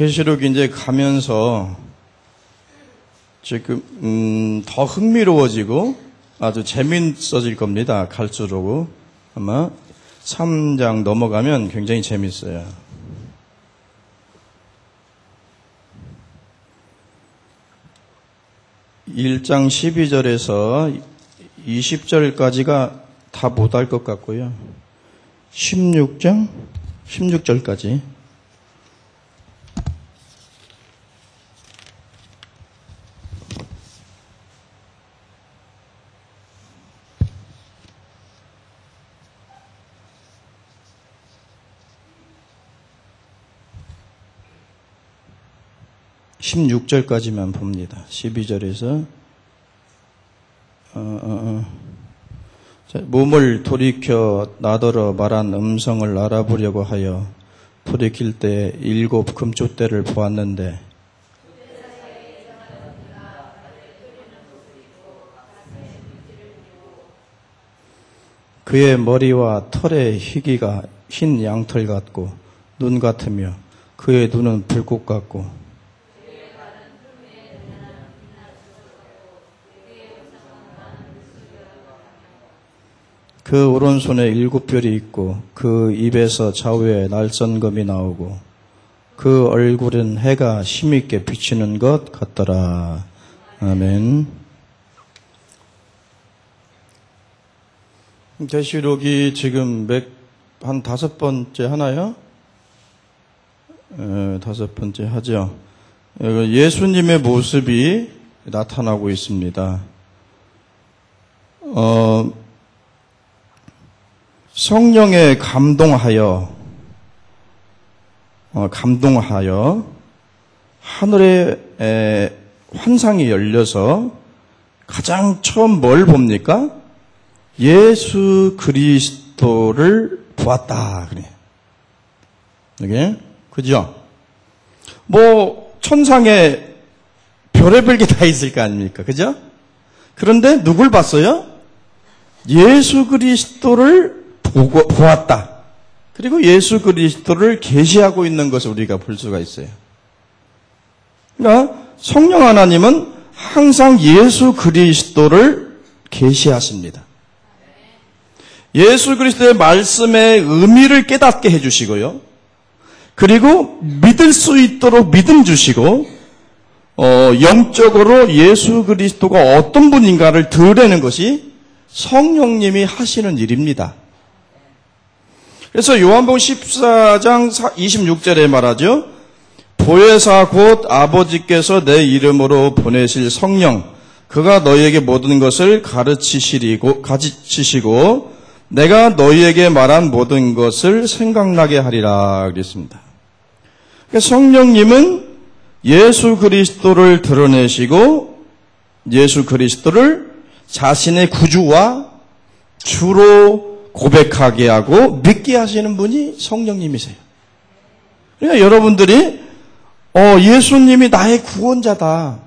계시록 이제 가면서 지금 더 흥미로워지고 아주 재밌어질 겁니다. 갈수록 아마 3장 넘어가면 굉장히 재밌어요. (1장) 12절에서 20절까지가 다 못할 것 같고요. 16장 16절까지. (16절까지만) 봅니다. 12절에서 몸을 돌이켜 나더러 말한 음성을 알아보려고 하여 돌이킬 때 7 금쪽대를 보았는데 그의 머리와 털의 희기가 흰 양털 같고 눈 같으며 그의 눈은 불꽃 같고 그 오른손에 7별이 있고 그 입에서 좌우에 날선검이 나오고 그 얼굴은 해가 힘있게 비치는 것 같더라. 아멘. 계시록이 지금 한 5번째 하나요? 5번째 하죠. 예수님의 모습이 나타나고 있습니다. 성령에 감동하여 하늘에 환상이 열려서 가장 처음 뭘 봅니까? 예수 그리스도를 보았다. 그래. 이게 그죠? 뭐 천상에 별의별 게 다 있을 거 아닙니까? 그죠? 그런데 누굴 봤어요? 예수 그리스도를 보았다. 그리고 예수 그리스도를 계시하고 있는 것을 우리가 볼 수가 있어요. 그러니까 성령 하나님은 항상 예수 그리스도를 계시하십니다. 예수 그리스도의 말씀의 의미를 깨닫게 해주시고요. 그리고 믿을 수 있도록 믿음 주시고 영적으로 예수 그리스도가 어떤 분인가를 드러내는 것이 성령님이 하시는 일입니다. 그래서 요한복음 14장 26절에 말하죠. 보혜사 곧 아버지께서 내 이름으로 보내실 성령 그가 너희에게 모든 것을 가르치시고 내가 너희에게 말한 모든 것을 생각나게 하리라 그랬습니다. 그러니까 성령님은 예수 그리스도를 드러내시고 예수 그리스도를 자신의 구주와 주로 고백하게 하고 믿게 하시는 분이 성령님이세요. 그러니까 여러분들이 예수님이 나의 구원자다.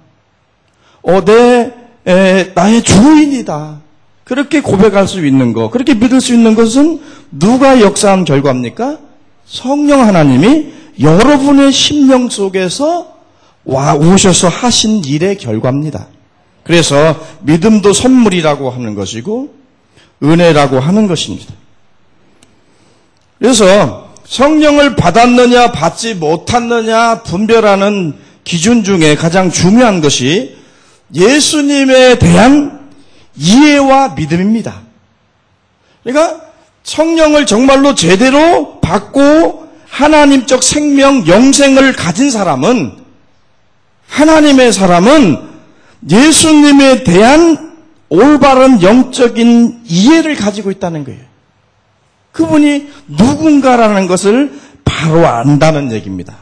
나의 주인이다. 그렇게 고백할 수 있는 것, 그렇게 믿을 수 있는 것은 누가 역사한 결과입니까? 성령 하나님이 여러분의 심령 속에서 오셔서 하신 일의 결과입니다. 그래서 믿음도 선물이라고 하는 것이고 은혜라고 하는 것입니다. 그래서 성령을 받았느냐 받지 못했느냐 분별하는 기준 중에 가장 중요한 것이 예수님에 대한 이해와 믿음입니다. 그러니까 성령을 정말로 제대로 받고 하나님적 생명, 영생을 가진 사람은 하나님의 사람은 예수님에 대한 올바른 영적인 이해를 가지고 있다는 거예요. 그분이 누군가라는 것을 바로 안다는 얘기입니다.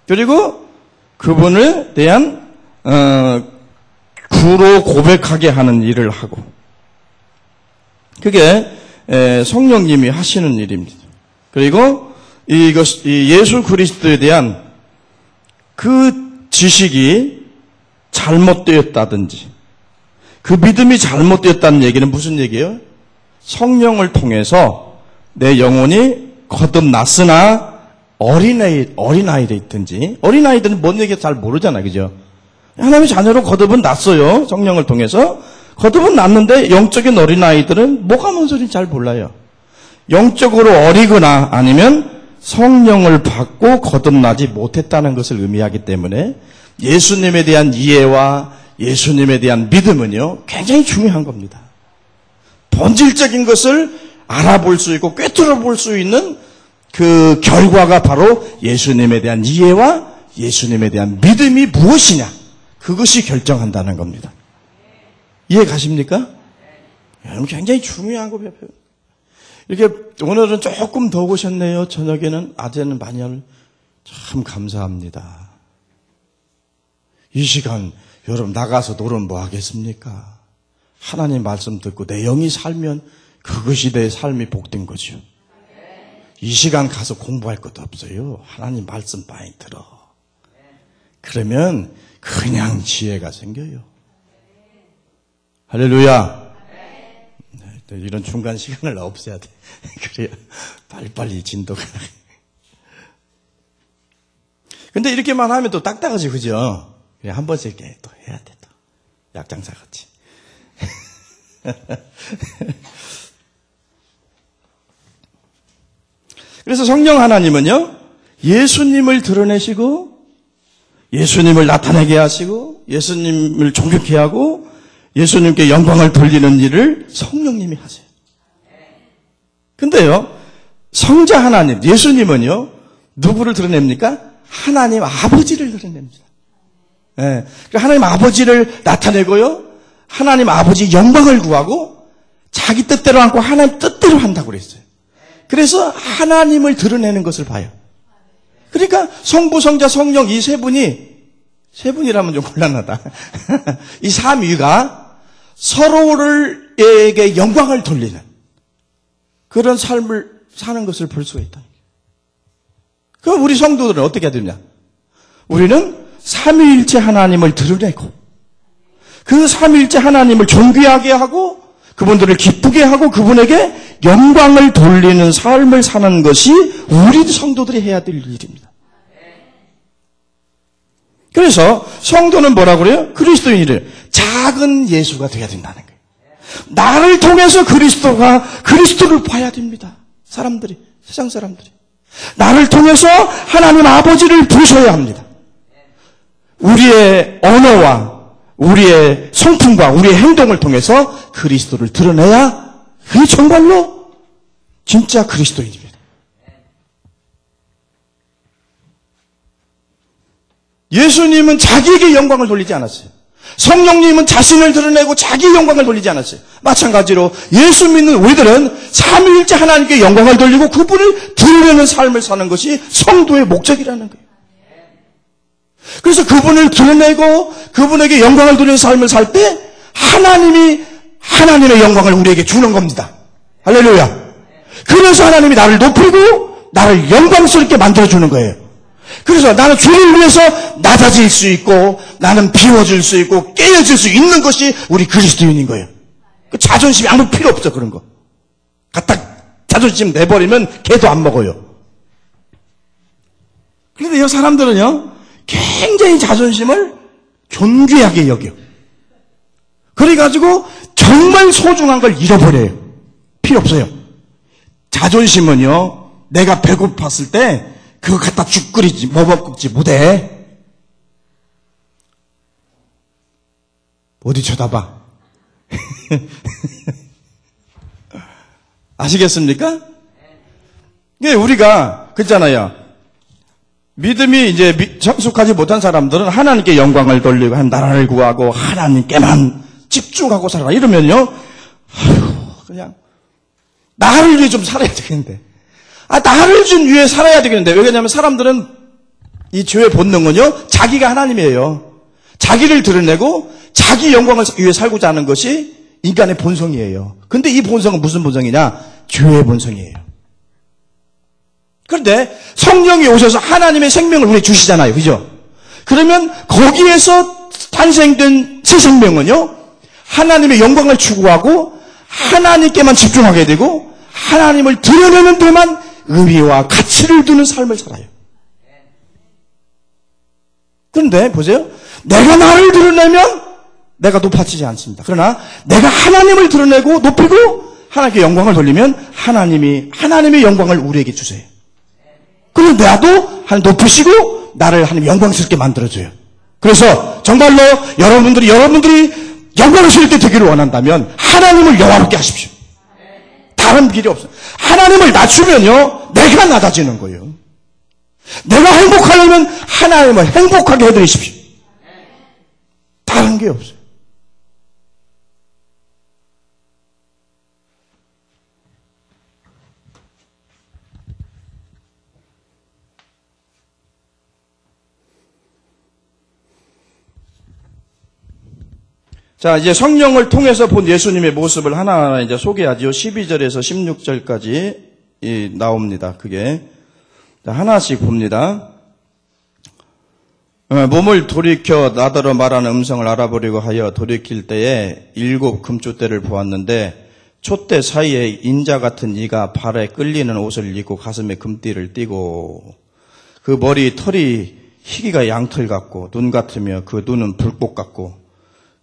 그리고 그분에 대한 구로 고백하게 하는 일을 하고 그게 성령님이 하시는 일입니다. 그리고 이 예수 그리스도에 대한 그 지식이 잘못되었다든지 그 믿음이 잘못되었다는 얘기는 무슨 얘기예요? 성령을 통해서 내 영혼이 거듭났으나 어린아이들 있든지, 어린아이들은 뭔 얘기 잘 모르잖아요. 그죠? 하나님의 자녀로 거듭은 났어요. 성령을 통해서. 거듭은 났는데 영적인 어린아이들은 뭐가 뭔 소리인지 잘 몰라요. 영적으로 어리거나 아니면 성령을 받고 거듭나지 못했다는 것을 의미하기 때문에 예수님에 대한 이해와 예수님에 대한 믿음은요, 굉장히 중요한 겁니다. 본질적인 것을 알아볼 수 있고 꿰뚫어 볼 수 있는 그 결과가 바로 예수님에 대한 이해와 예수님에 대한 믿음이 무엇이냐, 그것이 결정한다는 겁니다. 이해 가십니까? 여러분, 굉장히 중요한 거예요. 이렇게 오늘은 조금 더 오셨네요. 저녁에는 아재는 많이 참 감사합니다. 이 시간 여러분 나가서 놀면 뭐 하겠습니까? 하나님 말씀 듣고 내 영이 살면 그것이 내 삶이 복된 거죠. 이 시간 가서 공부할 것도 없어요. 하나님 말씀 많이 들어. 그러면 그냥 지혜가 생겨요. 할렐루야. 네, 이런 중간 시간을 없애야 돼. 그래야 빨리빨리 진도가. 근데 이렇게만 하면 또 딱딱하지, 그죠? 한 번씩 이렇게 또 해야 돼, 또. 약장사 같이. 그래서 성령 하나님은요, 예수님을 드러내시고, 예수님을 나타내게 하시고, 예수님을 존경케 하고, 예수님께 영광을 돌리는 일을 성령님이 하세요. 근데요, 성자 하나님, 예수님은요, 누구를 드러냅니까? 하나님 아버지를 드러냅니다. 네. 하나님 아버지를 나타내고요, 하나님 아버지 영광을 구하고, 자기 뜻대로 않고 하나님 뜻대로 한다고 그랬어요. 그래서 하나님을 드러내는 것을 봐요. 그러니까 성부, 성자, 성령 이 세 분이라면 좀 곤란하다. 이 삼위가 서로에게 영광을 돌리는 그런 삶을 사는 것을 볼 수가 있다. 그럼 우리 성도들은 어떻게 해야 되냐? 우리는 삼위일체 하나님을 드러내고 그 삼위일체 하나님을 존귀하게 하고 그분들을 기쁘게 하고 그분에게 영광을 돌리는 삶을 사는 것이 우리 성도들이 해야 될 일입니다. 그래서 성도는 뭐라고 그래요? 그리스도인이래요. 작은 예수가 되어야 된다는 거예요. 나를 통해서 그리스도를 봐야 됩니다. 사람들이, 세상 사람들이. 나를 통해서 하나님 아버지를 보셔야 합니다. 우리의 언어와 우리의 성품과 우리의 행동을 통해서 그리스도를 드러내야 그게 정말로 진짜 그리스도인입니다. 예수님은 자기에게 영광을 돌리지 않았어요. 성령님은 자신을 드러내고 자기 영광을 돌리지 않았어요. 마찬가지로 예수 믿는 우리들은 삼위일체 하나님께 영광을 돌리고 그분을 드러내는 삶을 사는 것이 성도의 목적이라는 거예요. 그래서 그분을 드러내고 그분에게 영광을 돌리는 삶을 살 때 하나님이 하나님의 영광을 우리에게 주는 겁니다. 할렐루야. 그래서 하나님이 나를 높이고 나를 영광스럽게 만들어주는 거예요. 그래서 나는 주를 위해서 낮아질 수 있고 나는 비워질 수 있고 깨어질 수 있는 것이 우리 그리스도인인 거예요. 그 자존심이 아무 필요 없어. 그런 거 갖다 자존심 내버리면 개도 안 먹어요. 그런데 이 사람들은요 굉장히 자존심을 존귀하게 여겨. 그래가지고 정말 소중한 걸 잃어버려요. 필요 없어요. 자존심은요 내가 배고팠을 때 그거 갖다 죽 끓이지 뭐 먹지 못해. 어디 쳐다봐. 아시겠습니까? 우리가 그랬잖아요. 믿음이 이제 성숙하지 못한 사람들은 하나님께 영광을 돌리고 나라를 구하고 하나님께만 집중하고 살아라 이러면요, 그냥 나를 위해 좀 살아야 되겠는데, 나를 좀 위해 살아야 되겠는데, 왜냐하면 사람들은 이 죄의 본능은요 자기가 하나님이에요. 자기를 드러내고 자기 영광을 위해 살고자 하는 것이 인간의 본성이에요. 근데 이 본성은 무슨 본성이냐? 죄의 본성이에요. 그런데 성령이 오셔서 하나님의 생명을 우리에게 주시잖아요. 그죠? 그러면 거기에서 탄생된 새 생명은요 하나님의 영광을 추구하고 하나님께만 집중하게 되고 하나님을 드러내는 데만 의미와 가치를 두는 삶을 살아요. 그런데 보세요. 내가 나를 드러내면 내가 높아지지 않습니다. 그러나 내가 하나님을 드러내고 높이고 하나님께 영광을 돌리면 하나님의 영광을 우리에게 주세요. 그럼 나도 하나님 높으시고 나를 하나님 영광스럽게 만들어줘요. 그래서 정말로 여러분들이 영광스럽게 되기를 원한다면 하나님을 영화롭게 하십시오. 다른 길이 없어요. 하나님을 낮추면요 내가 낮아지는 거예요. 내가 행복하려면 하나님을 행복하게 해드리십시오. 다른 게 없어요. 자, 이제 성령을 통해서 본 예수님의 모습을 하나하나 이제 소개하죠. 12절에서 16절까지 나옵니다. 그게. 자, 하나씩 봅니다. 몸을 돌이켜 나더러 말하는 음성을 알아보려고 하여 돌이킬 때에 7 금촛대를 보았는데 촛대 사이에 인자 같은 이가 발에 끌리는 옷을 입고 가슴에 금띠를 띠고 그 머리 털이 희기가 양털 같고 눈 같으며 그 눈은 불꽃 같고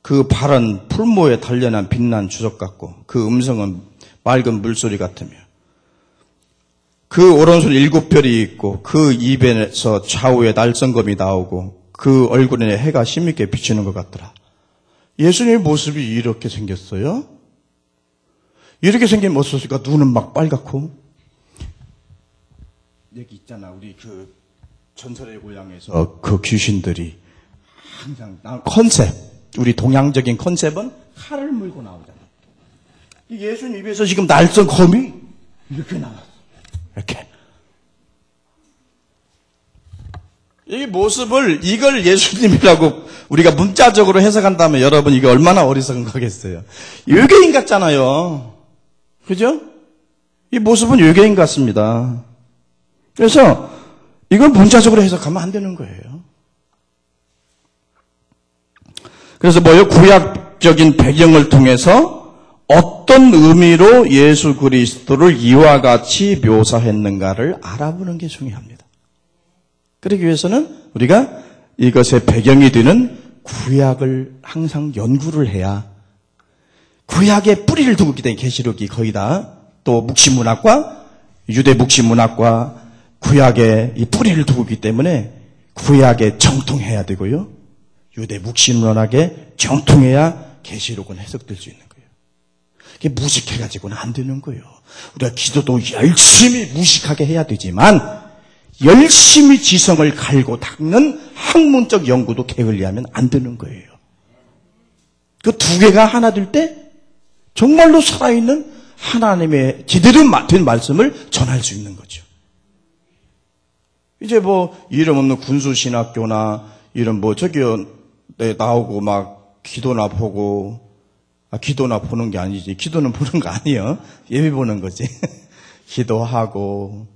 그 발은 풀모에 단련한 빛난 주석 같고 그 음성은 맑은 물소리 같으며 그 오른손에 7별이 있고 그 입에서 좌우에 날성검이 나오고 그 얼굴에 해가 힘있게 비치는 것 같더라. 예수님의 모습이 이렇게 생겼어요. 이렇게 생긴 모습이니까 눈은 막 빨갛고 여기 있잖아 우리 그 전설의 고향에서 그 귀신들이 항상 컨셉 우리 동양적인 컨셉은 칼을 물고 나오잖아. 예수님 입에서 지금 날선 검이 이렇게 나왔어. 이렇게. 이 모습을 이걸 예수님이라고 우리가 문자적으로 해석한다면 여러분 이게 얼마나 어리석은 거겠어요. 외계인 같잖아요. 그죠? 이 모습은 외계인 같습니다. 그래서 이걸 문자적으로 해석하면 안 되는 거예요. 그래서 뭐요? 구약적인 배경을 통해서 어떤 의미로 예수 그리스도를 이와 같이 묘사했는가를 알아보는 게 중요합니다. 그러기 위해서는 우리가 이것의 배경이 되는 구약을 항상 연구를 해야 구약의 뿌리를 두고 있기 때문에 계시록이 거의 다 또 묵시문학과 유대 묵시문학과 구약의 이 뿌리를 두고 있기 때문에 구약에 정통해야 되고요. 유대 묵시문학에 정통해야 계시록은 해석될 수 있는 거예요. 이게 무식해가지고는 안 되는 거예요. 우리가 기도도 열심히 무식하게 해야 되지만 열심히 지성을 갈고 닦는 학문적 연구도 게을리하면 안 되는 거예요. 그 두 개가 하나 될 때 정말로 살아있는 하나님의 제대로 된 말씀을 전할 수 있는 거죠. 이제 뭐 이름 없는 군수신학교나 이런 뭐 저기요 나오고 막 기도나 보고 기도나 보는 게 아니지. 기도는 보는 거 아니에요. 예배 보는 거지. 기도하고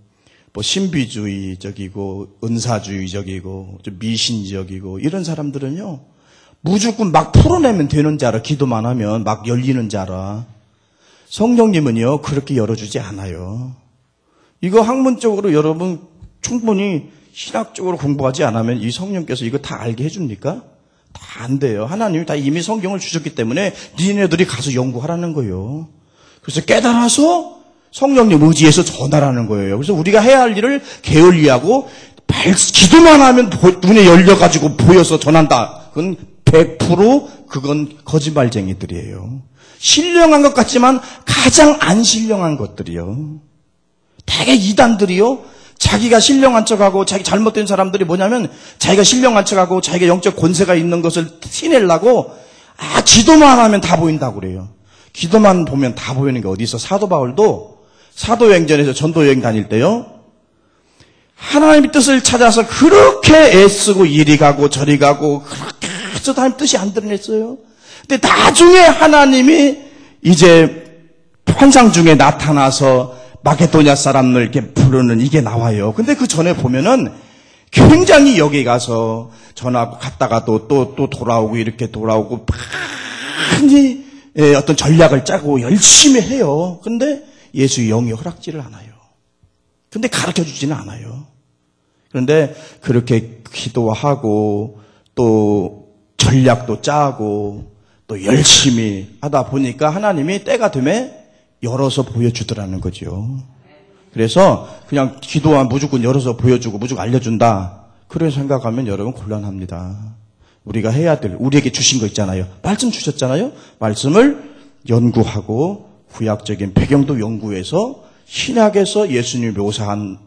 뭐 신비주의적이고 은사주의적이고 좀 미신적이고 이런 사람들은요. 무조건 막 풀어내면 되는 줄 알아. 기도만 하면 막 열리는 줄 알아. 성령님은요. 그렇게 열어주지 않아요. 이거 학문적으로 여러분 충분히 신학적으로 공부하지 않으면 이 성령께서 이거 다 알게 해줍니까? 다 안 돼요. 하나님이 다 이미 성경을 주셨기 때문에 니네들이 가서 연구하라는 거예요. 그래서 깨달아서 성령님 의지해서 전하라는 거예요. 그래서 우리가 해야 할 일을 게을리하고 기도만 하면 눈에 열려가지고 보여서 전한다. 그건 100% 그건 거짓말쟁이들이에요. 신령한 것 같지만 가장 안 신령한 것들이요. 되게 이단들이요. 자기가 신령한 척하고 자기 잘못된 사람들이 뭐냐면 자기가 신령한 척하고 자기가 영적 권세가 있는 것을 티내려고 기도만 하면 다 보인다고 그래요. 기도만 보면 다 보이는 게 어디 있어. 사도 바울도 사도행전에서 전도여행 다닐 때요. 하나님의 뜻을 찾아서 그렇게 애쓰고 이리 가고 저리 가고 그렇게 해서 하나님 뜻이 안 드러냈어요. 근데 나중에 하나님이 이제 환상 중에 나타나서 마게도냐 사람을 이렇게 부르는 이게 나와요. 근데 그 전에 보면은 굉장히 여기 가서 전하고 갔다가 또 돌아오고 이렇게 돌아오고 많이 어떤 전략을 짜고 열심히 해요. 근데 예수의 영이 허락지를 않아요. 근데 가르쳐 주지는 않아요. 그런데 그렇게 기도하고 또 전략도 짜고 또 열심히 하다 보니까 하나님이 때가 되면 열어서 보여주더라는 거죠. 그래서 그냥 기도하면 무조건 열어서 보여주고 무조건 알려준다. 그런 생각하면 여러분 곤란합니다. 우리가 해야 될, 우리에게 주신 거 있잖아요. 말씀 주셨잖아요. 말씀을 연구하고 구약적인 배경도 연구해서 신약에서 예수님이 묘사를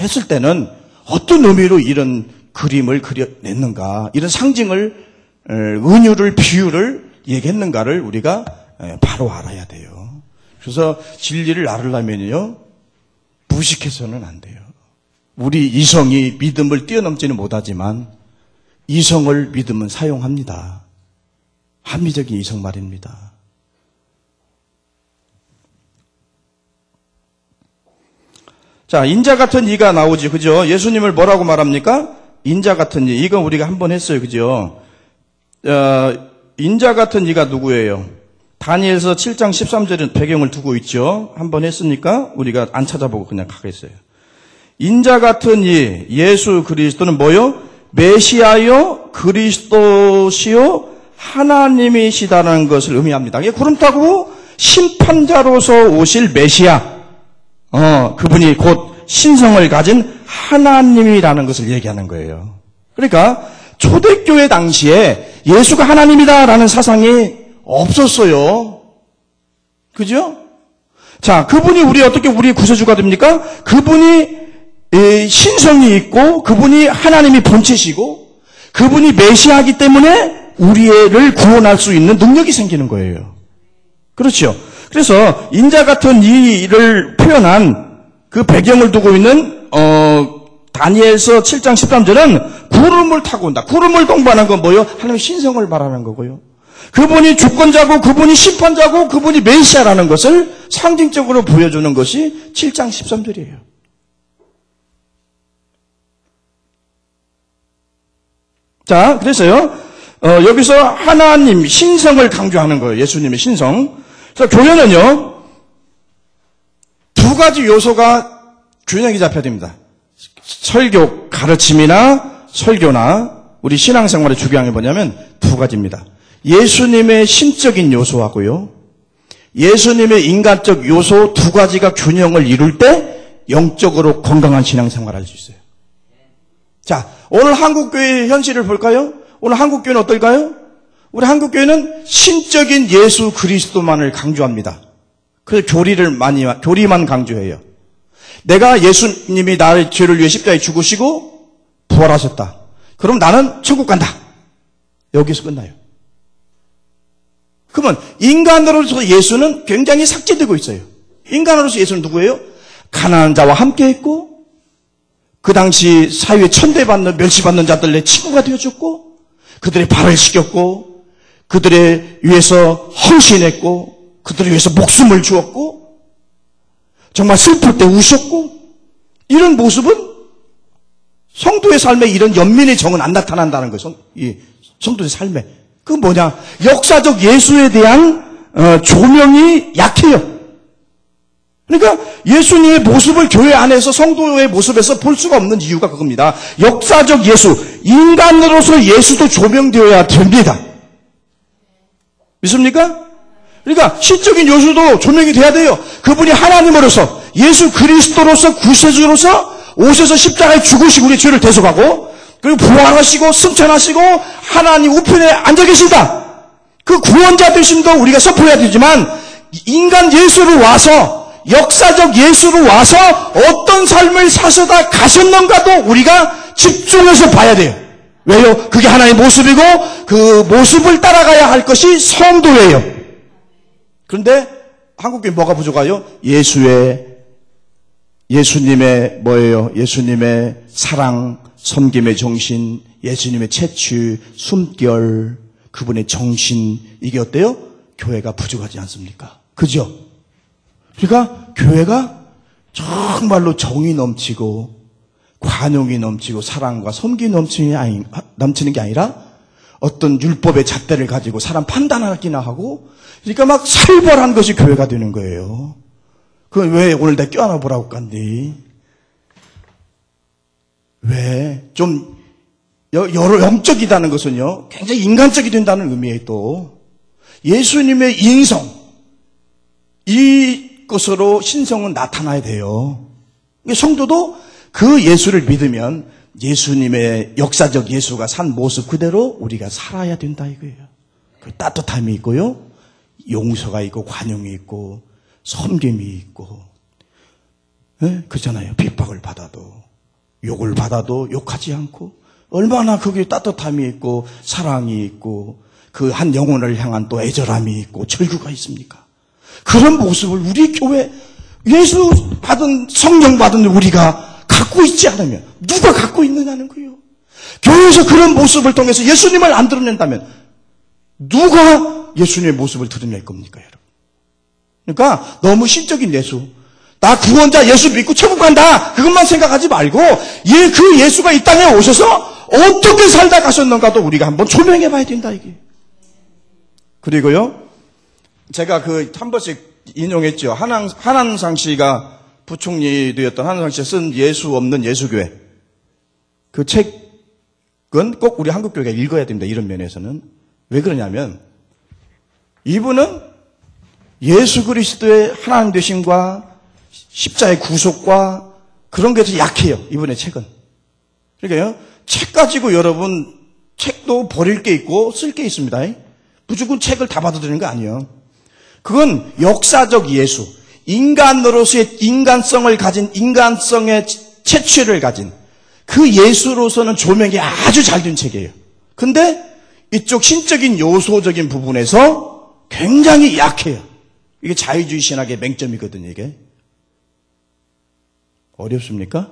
했을 때는 어떤 의미로 이런 그림을 그려냈는가, 이런 상징을, 은유를, 비유를 얘기했는가를 우리가 바로 알아야 돼요. 그래서 진리를 알으려면요, 무식해서는 안 돼요. 우리 이성이 믿음을 뛰어넘지는 못하지만 이성을 믿음은 사용합니다. 합리적인 이성 말입니다. 자, 인자 같은 이가 나오지, 그죠? 예수님을 뭐라고 말합니까? 인자 같은 이. 이건 우리가 한번 했어요, 그죠? 인자 같은 이가 누구예요? 다니엘서 7장 13절은 배경을 두고 있죠. 한번 했으니까 우리가 안 찾아보고 그냥 가겠어요. 인자 같은 이, 예수 그리스도는 뭐요? 메시아요, 그리스도시요, 하나님이시다는 것을 의미합니다. 이게 구름 타고 심판자로서 오실 메시아. 그분이 곧 신성을 가진 하나님이라는 것을 얘기하는 거예요. 그러니까 초대교회 당시에 예수가 하나님이다라는 사상이 없었어요. 그죠? 자, 그분이 우리의 구세주가 됩니까? 그분이 신성이 있고 그분이 하나님이 본체시고 그분이 메시아이기 때문에 우리를 구원할 수 있는 능력이 생기는 거예요. 그렇죠? 그래서 인자 같은 이를 표현한 그 배경을 두고 있는 다니엘서 7장 13절은 구름을 타고 온다. 구름을 동반한 건 뭐예요? 하나님의 신성을 말하는 거고요. 그분이 주권자고 그분이 심판자고 그분이 메시아라는 것을 상징적으로 보여주는 것이 7장 13절이에요. 자, 그래서요, 여기서 하나님 신성을 강조하는 거예요. 예수님의 신성. 그래서 교회는요, 두 가지 요소가 균형이 잡혀야 됩니다. 설교 가르침이나 설교나 우리 신앙생활의 주경이 뭐냐면 두 가지입니다. 예수님의 신적인 요소하고요, 예수님의 인간적 요소 두 가지가 균형을 이룰 때 영적으로 건강한 신앙생활을 할 수 있어요. 자, 오늘 한국교회의 현실을 볼까요? 오늘 한국교회는 어떨까요? 우리 한국교회는 신적인 예수 그리스도만을 강조합니다. 그래서 교리만 강조해요. 내가 예수님이 나의 죄를 위해 십자가에 죽으시고 부활하셨다. 그럼 나는 천국 간다. 여기서 끝나요. 그러면 인간으로서 예수는 굉장히 삭제되고 있어요. 인간으로서 예수는 누구예요? 가난한 자와 함께 했고 그 당시 사회에 천대받는 멸시받는 자들의 친구가 되어줬고 그들의 발을 씻겼고 그들의 위해서 헌신했고 그들을 위해서 목숨을 주었고 정말 슬플 때 우셨고 이런 모습은 성도의 삶에 이런 연민의 정은 안 나타난다는 거예요. 이 성도의 삶에. 그 뭐냐? 역사적 예수에 대한 조명이 약해요. 그러니까 예수님의 모습을 교회 안에서 성도의 모습에서 볼 수가 없는 이유가 그겁니다. 역사적 예수, 인간으로서 예수도 조명되어야 됩니다. 믿습니까? 그러니까 신적인 요소도 조명이 돼야 돼요. 그분이 하나님으로서 예수 그리스도로서 구세주로서 오셔서 십자가에 죽으시고 우리의 죄를 대속하고 그리고 부활하시고 승천하시고 하나님 우편에 앉아 계신다. 그 구원자 되심도 우리가 선포해야 되지만 인간 예수로 와서 역사적 예수로 와서 어떤 삶을 사셔다 가셨는가도 우리가 집중해서 봐야 돼요. 왜요? 그게 하나님의 모습이고 그 모습을 따라가야 할 것이 성도예요. 그런데 한국교회 뭐가 부족해요? 예수님의 뭐예요? 예수님의 사랑, 섬김의 정신, 예수님의 채취, 숨결, 그분의 정신, 이게 어때요? 교회가 부족하지 않습니까? 그죠? 그러니까 교회가 정말로 정이 넘치고 관용이 넘치고 사랑과 섬김이 넘치는 게 아니라 어떤 율법의 잣대를 가지고 사람 판단하기나 하고 그러니까 막 살벌한 것이 교회가 되는 거예요. 그건 왜 오늘 내가 껴안아 보라고 깐디? 좀 여러 영적이다는 것은요, 굉장히 인간적이 된다는 의미예요. 또 예수님의 인성, 이것으로 신성은 나타나야 돼요. 성도도 그 예수를 믿으면 예수님의 역사적 예수가 산 모습 그대로 우리가 살아야 된다 이거예요. 그 따뜻함이 있고요, 용서가 있고 관용이 있고 섬김이 있고, 네? 그렇잖아요. 핍박을 받아도 욕을 받아도 욕하지 않고, 얼마나 거기에 따뜻함이 있고 사랑이 있고 그 한 영혼을 향한 또 애절함이 있고 절규가 있습니까? 그런 모습을 우리 교회 예수 받은 성령 받은 우리가 갖고 있지 않으면 누가 갖고 있느냐는 거예요. 교회에서 그런 모습을 통해서 예수님을 안 드러낸다면 누가 예수님의 모습을 드러낼 겁니까, 여러분? 그러니까 너무 신적인 예수, 나 구원자 예수 믿고 천국 간다, 그것만 생각하지 말고 그 예수가 이 땅에 오셔서 어떻게 살다 가셨는가도 우리가 한번 조명해 봐야 된다 이게. 그리고요, 제가 한 번씩 인용했죠. 한한상 씨가 부총리 되었던 한한상 씨가 쓴 예수 없는 예수교회, 그 책은 꼭 우리 한국교회가 읽어야 됩니다. 이런 면에서는. 왜 그러냐면 이분은 예수 그리스도의 하나님 되심과 십자의 구속과 그런 게 약해요. 이분의 책은. 그러니까요, 책 가지고 여러분, 책도 버릴 게 있고 쓸 게 있습니다. 무조건 책을 다 받아들이는 거 아니에요. 그건 역사적 예수, 인간으로서의 인간성을 가진, 인간성의 채취를 가진 그 예수로서는 조명이 아주 잘 된 책이에요. 근데 이쪽 신적인 요소적인 부분에서 굉장히 약해요. 이게 자유주의 신학의 맹점이거든요, 이게. 어렵습니까?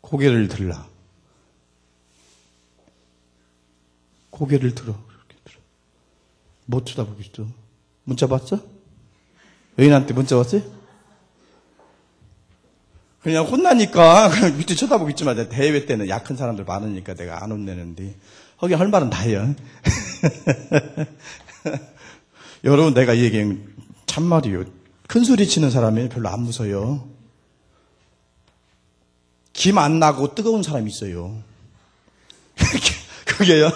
고개를 들라. 고개를 들어. 뭐 쳐다보겠어? 문자 봤어? 여인한테 문자 왔어요? 그냥 혼나니까 그냥 밑에 쳐다보겠지만 대회 때는 약한 사람들 많으니까 내가 안 혼내는데 거기 할 말은 다 해요. 여러분, 내가 이 얘기는 참말이에요. 큰 소리 치는 사람이 별로 안 무서워요. 김 안 나고 뜨거운 사람이 있어요. 그게요.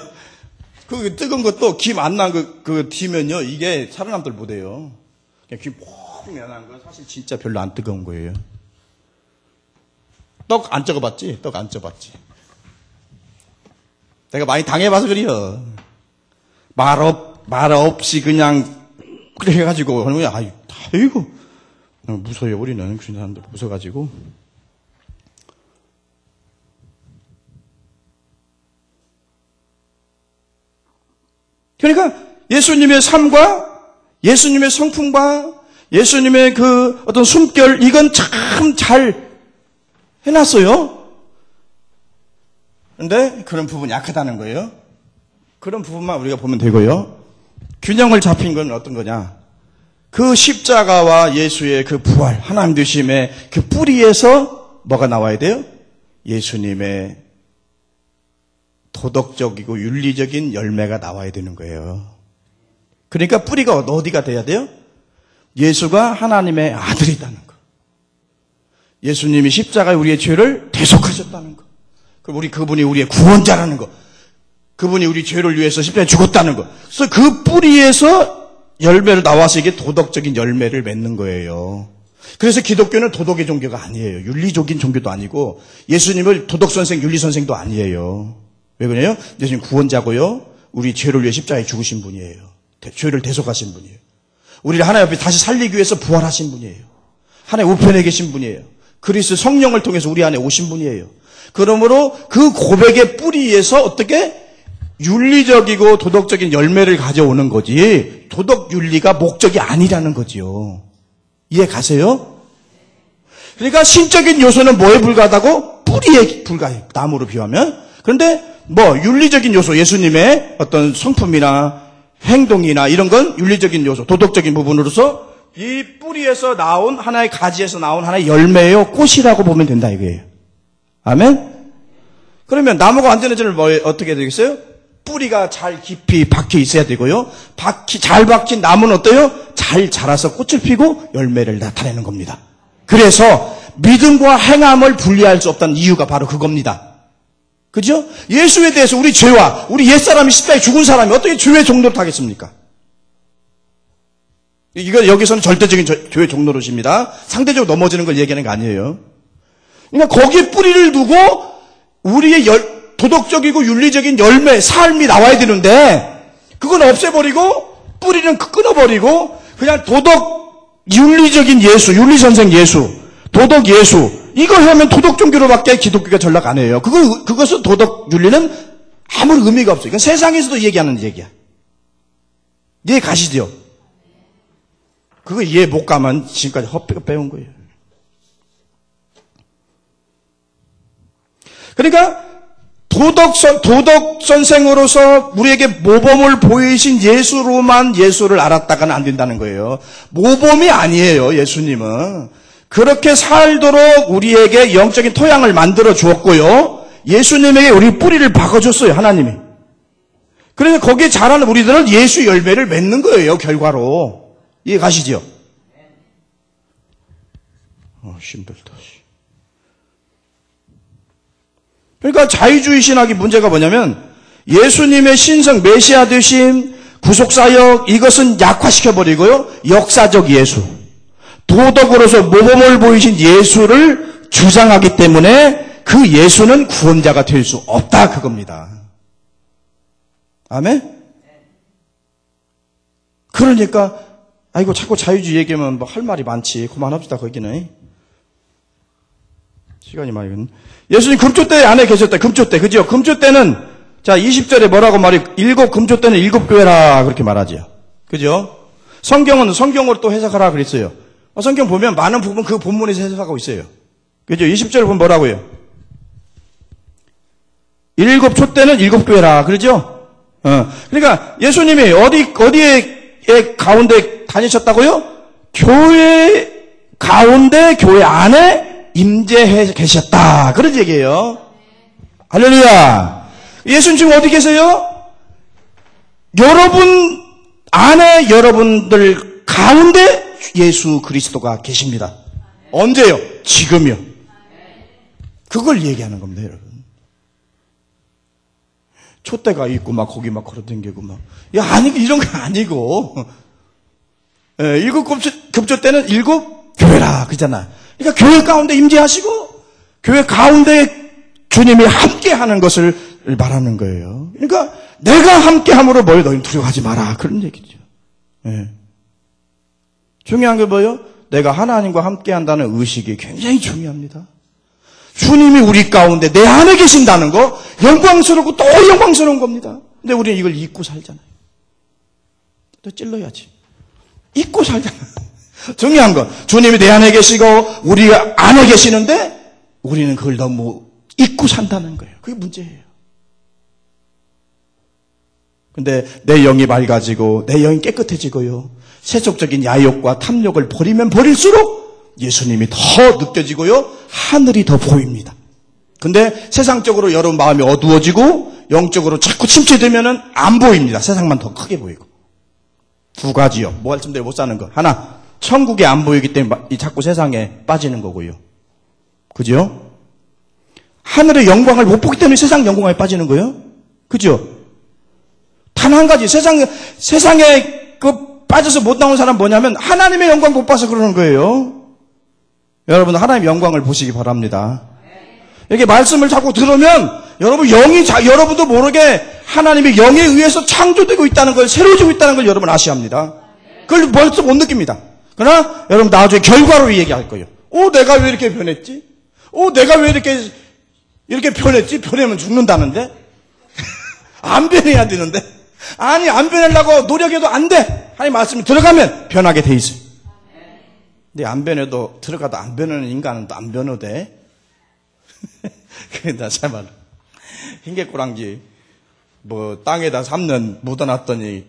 그 뜨거운 것도 김 안 난 그 뒤면요, 이게 사람들 못해요. 그냥 김 푹 면한 건 사실 진짜 별로 안 뜨거운 거예요. 떡 안 쪄봤지? 떡 안 쪄봤지? 내가 많이 당해봐서 그래요. 말 없이 그냥 그래 해가지고 그냥 아이고 무서워요. 우리는 그런 사람들 무서워가지고. 그러니까 예수님의 삶과 예수님의 성품과 예수님의 그 어떤 숨결, 이건 참 잘 해놨어요. 그런데 그런 부분이 약하다는 거예요. 그런 부분만 우리가 보면 되고요. 균형을 잡힌 건 어떤 거냐? 그 십자가와 예수의 그 부활, 하나님 되심의 그 뿌리에서 뭐가 나와야 돼요? 예수님의 도덕적이고 윤리적인 열매가 나와야 되는 거예요. 그러니까 뿌리가 어디가 돼야 돼요? 예수가 하나님의 아들이라는 거. 예수님이 십자가에 우리의 죄를 대속하셨다는 거. 그분이 우리의 구원자라는 거. 그분이 우리 죄를 위해서 십자가에 죽었다는 거. 그래서 그 뿌리에서 열매를 나와서 이게 도덕적인 열매를 맺는 거예요. 그래서 기독교는 도덕의 종교가 아니에요. 윤리적인 종교도 아니고 예수님을 도덕선생, 윤리선생도 아니에요. 왜 그래요? 예수님 구원자고요. 우리 죄를 위해 십자가에 죽으신 분이에요. 죄를 대속하신 분이에요. 우리를 하나님 앞에 다시 살리기 위해서 부활하신 분이에요. 하나님 우편에 계신 분이에요. 그리스도 성령을 통해서 우리 안에 오신 분이에요. 그러므로 그 고백의 뿌리에서 어떻게 윤리적이고 도덕적인 열매를 가져오는 거지, 도덕 윤리가 목적이 아니라는 거지요. 이해 가세요? 그러니까 신적인 요소는 뭐에 불과하다고? 뿌리에 불과해요. 나무로 비유하면. 그런데 윤리적인 요소, 예수님의 어떤 성품이나 행동이나 이런 건 윤리적인 요소, 도덕적인 부분으로서 이 뿌리에서 나온 하나의 가지에서 나온 하나의 열매요, 꽃이라고 보면 된다 이거예요. 아멘? 그러면 나무가 완전해지는 어떻게 되겠어요? 뿌리가 잘 깊이 박혀 있어야 되고요. 잘 박힌 나무는 어때요? 잘 자라서 꽃을 피고 열매를 나타내는 겁니다. 그래서 믿음과 행함을 분리할 수 없다는 이유가 바로 그겁니다. 그죠? 예수에 대해서 우리 죄와 우리 옛사람이 십자가에 죽은 사람이 어떻게 죄의 종노릇 하겠습니까? 이거 여기서는 절대적인 죄의 종노릇입니다. 상대적으로 넘어지는 걸 얘기하는 거 아니에요. 그러니까 거기에 뿌리를 두고 우리의 도덕적이고 윤리적인 열매, 삶이 나와야 되는데 그건 없애버리고 뿌리는 끊어버리고 그냥 도덕 윤리적인 예수, 윤리선생 예수, 도덕 예수 이걸 하면 도덕 종교로밖에 기독교가 전락 안 해요. 그것은 도덕 윤리는 아무런 의미가 없어요. 그러니까 세상에서도 얘기하는 얘기야. 이해 가시죠? 그거 이해 못 가면 지금까지 헛배가 빼온 거예요. 그러니까 도덕 선생으로서 우리에게 모범을 보이신 예수로만 예수를 알았다가는 안 된다는 거예요. 모범이 아니에요, 예수님은. 그렇게 살도록 우리에게 영적인 토양을 만들어 주었고요. 예수님에게 우리 뿌리를 박아줬어요, 하나님이. 그래서 거기에 자라는 우리들은 예수 열매를 맺는 거예요, 결과로. 이해 가시죠? 힘들다. 그러니까 자유주의 신학의 문제가 뭐냐면 예수님의 신성, 메시아 되심, 구속사역 이것은 약화시켜버리고요. 역사적 예수, 도덕으로서 모범을 보이신 예수를 주장하기 때문에 그 예수는 구원자가 될 수 없다 그겁니다. 아멘? 그러니까 아이고 자꾸 자유주의 얘기하면 뭐 할 말이 많지. 그만합시다 거기는. 시간이 많이 갔네. 예수님 금조 때 안에 계셨다. 금조 때. 그죠? 금조 때는 자 20절에 뭐라고 말해? 일곱 금조 때는 일곱 교회라 그렇게 말하죠. 그죠? 성경은 성경으로 또 해석하라 그랬어요. 성경 보면 많은 부분 그 본문에서 해석하고 있어요. 그죠? 20절 보면 뭐라고요? 일곱 초 때는 일곱 교회라 그러죠? 그러니까 예수님이 어디에 가운데 다니셨다고요? 교회 가운데 교회 안에 임재해 계셨다. 그런 얘기예요. 할렐루야. 예수님 지금 어디 계세요? 여러분 안에 여러분들 가운데 예수 그리스도가 계십니다. 언제요? 지금요. 그걸 얘기하는 겁니다, 여러분. 촛대가 있고 막 거기 막 걸어다니고 막. 야, 아니고 이런 거 아니고. 일곱 급조 때는 일곱 교회라 그러잖아. 그러니까 교회 가운데 임재하시고 교회 가운데 주님이 함께하는 것을 말하는 거예요. 그러니까 내가 함께함으로 뭐예요? 너희는 두려워하지 마라. 그런 얘기죠. 네. 중요한 게 뭐예요? 내가 하나님과 함께한다는 의식이 굉장히 중요합니다. 주님이 우리 가운데 내 안에 계신다는 거 영광스럽고 또 영광스러운 겁니다. 근데 우리는 이걸 잊고 살잖아요. 또 찔러야지. 잊고 살잖아요. 중요한 건 주님이 내 안에 계시고 우리가 안에 계시는데 우리는 그걸 너무 잊고 산다는 거예요. 그게 문제예요. 근데 내 영이 맑아지고 내 영이 깨끗해지고요. 세속적인 야욕과 탐욕을 버리면 버릴수록 예수님이 더 느껴지고요. 하늘이 더 보입니다. 근데 세상적으로 여러분 마음이 어두워지고 영적으로 자꾸 침체되면은 안 보입니다. 세상만 더 크게 보이고. 두 가지요. 뭐 할 쯤대로 못 사는 거. 하나, 천국에 안 보이기 때문에 자꾸 세상에 빠지는 거고요. 그죠? 하늘의 영광을 못 보기 때문에 세상 영광에 빠지는 거예요. 그죠? 단 한 가지, 세상에 빠져서 못 나온 사람 뭐냐면 하나님의 영광 못 봐서 그러는 거예요. 여러분 하나님의 영광을 보시기 바랍니다. 이렇게 말씀을 자꾸 들으면 여러분 여러분도 모르게 하나님의 영에 의해서 창조되고 있다는 걸, 새로워지고 있다는 걸 여러분 아셔야 합니다. 그걸 벌써 못 느낍니다. 그러나 여러분 나중에 결과로 얘기할 거예요. 내가 왜 이렇게 변했지? 내가 왜 이렇게 변했지? 변하면 죽는다는데? 안 변해야 되는데? 아니, 안 변하려고 노력해도 안 돼! 하나님 말씀이 들어가면 변하게 돼 있어요. 근데 안 변해도, 들어가도 안 변하는 인간은 또 안 변해도 돼. 그러니까 잘 말해. 흰개꼬랑지, 땅에다 3년 묻어놨더니,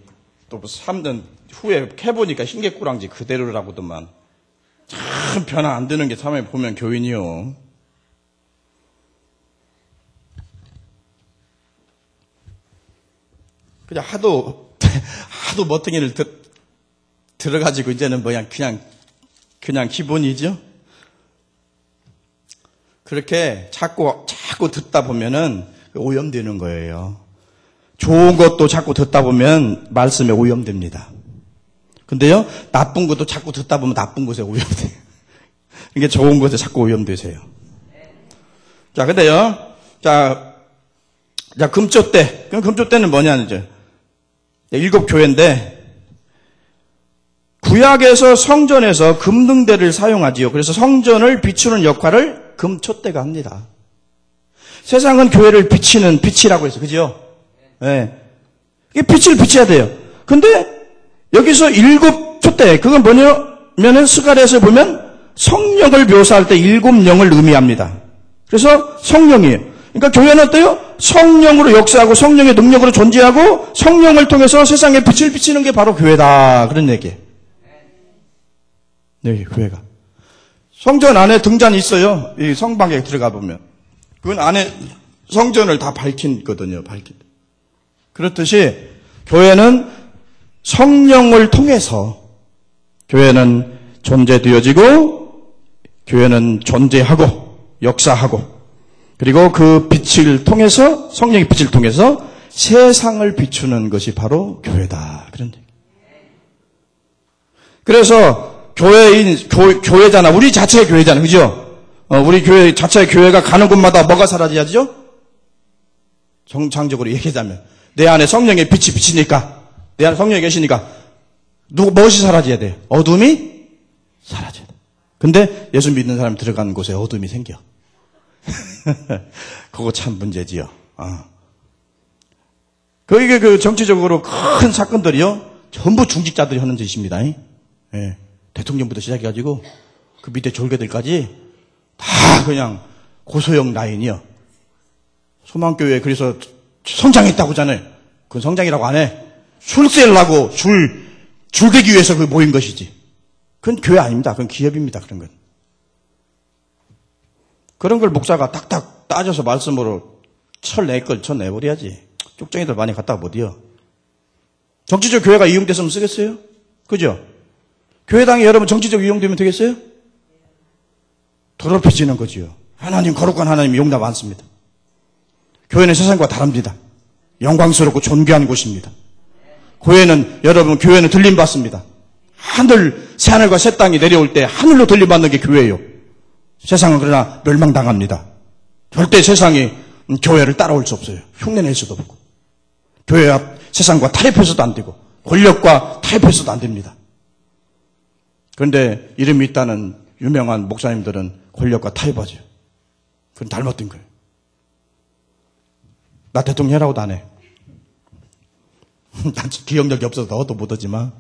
또 3년 후에 캐보니까 흰개꼬랑지 그대로라고더만. 참 변화 안 되는 게 참에 보면 교인이요. 그냥 하도 멋덩이를 들어가지고 이제는 그냥 기본이죠. 그렇게 자꾸 듣다 보면은 오염되는 거예요. 좋은 것도 자꾸 듣다 보면 말씀에 오염됩니다. 근데요, 나쁜 것도 자꾸 듣다 보면 나쁜 것에 오염돼요. 이게 좋은 것에 자꾸 오염되세요. 자, 근데요, 자, 금초대. 그럼 금초대는 뭐냐, 이제. 7교회인데, 구약에서 성전에서 금등대를 사용하지요. 그래서 성전을 비추는 역할을 금초대가 합니다. 세상은 교회를 비치는 빛이라고 해서, 그죠? 네. 이게 빛을 비춰야 돼요. 근데 여기서 7촛대, 그건 뭐냐면은 스가랴에서 보면 성령을 묘사할 때 7영을 의미합니다. 그래서 성령이에요. 그러니까 교회는 어때요? 성령으로 역사하고 성령의 능력으로 존재하고 성령을 통해서 세상에 빛을 비치는 게 바로 교회다. 그런 얘기예요. 네, 교회가. 성전 안에 등잔이 있어요. 이 성방에 들어가 보면. 그건 안에 성전을 다 밝히거든요. 그렇듯이 교회는 성령을 통해서 교회는 존재되어지고 교회는 존재하고 역사하고 그리고 그 빛을 통해서 성령의 빛을 통해서 세상을 비추는 것이 바로 교회다. 그런 얘기. 그래서 교회잖아. 우리 자체의 교회잖아. 그죠? 우리 교회 자체의 교회가 가는 곳마다 뭐가 사라져야죠? 정상적으로 얘기하자면 내 안에 성령의 빛이 비치니까 내 안에 성령이 계시니까 무엇이 사라져야 돼요? 어둠이 사라져야 돼. 근데 예수 믿는 사람 들어가는 곳에 어둠이 생겨. 그거 참 문제지요. 이게 그 정치적으로 큰 사건들이요. 전부 중직자들이 하는 짓입니다. 예. 대통령부터 시작해가지고 그 밑에 졸개들까지 다 그냥 고소형 라인이요. 소망교회 그래서 성장했다고 하잖아요. 그건 성장이라고 안 해. 출세를 하고 줄되기 위해서 그 모인 것이지. 그건 교회 아닙니다. 그건 기업입니다. 그런 건. 그런 걸 목사가 딱딱 따져서 말씀으로 쳐내버려야지. 쪽정이들 많이 갖다가 못이요. 정치적 교회가 이용됐으면 쓰겠어요? 그죠? 교회당이 여러분 정치적 이용되면 되겠어요? 더럽혀지는 거지요. 하나님, 거룩한 하나님 용납 않습니다. 교회는 세상과 다릅니다. 영광스럽고 존귀한 곳입니다. 교회는 들림받습니다. 새하늘과 새 땅이 내려올 때 하늘로 들림받는 게 교회예요. 세상은 그러나 멸망당합니다. 절대 세상이 교회를 따라올 수 없어요. 흉내낼 수도 없고. 교회와 세상과 타협해서도 안 되고 권력과 타협해서도 안 됩니다. 그런데 이름이 있다는 유명한 목사님들은 권력과 타협하죠. 그건 잘못된 거예요. 나 대통령 해라고도 안 해. 난 기억력이 없어서 너도 못하지만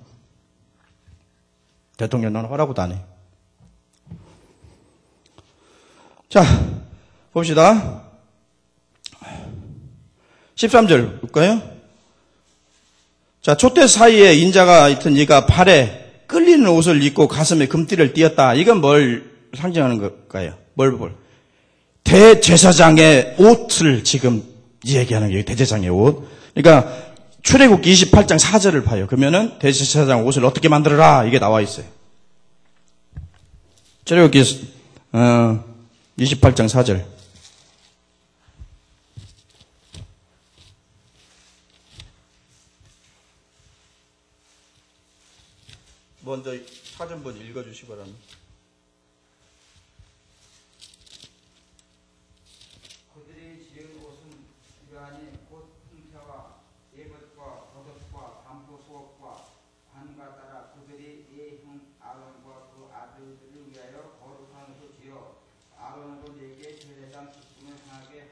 대통령 나는 하라고도 안 해. 자, 봅시다. 13절 볼까요? 자, 촛대 사이에 인자가 있던 이가 발에 끌리는 옷을 입고 가슴에 금띠를 띠었다. 이건 뭘 상징하는 걸까요? 대제사장의 옷을 지금 얘기하는 거예요. 대제사장의 옷. 그러니까 출애굽기 28장 4절을 봐요. 그러면은 대제사장 옷을 어떻게 만들어라 이게 나와 있어요. 출애굽기 28장 4절. 먼저 사전본 읽어주시기 바랍니다. 그들이 지은 옷은 유한히 곧 흰태와 예벗과 겉옷과 담보 수업과 관과 따라 그들이 예 형 아론과 그 아들들을 위하여 거룩한 옷을 지어 아론으로 내게 제사장 직분을 행하게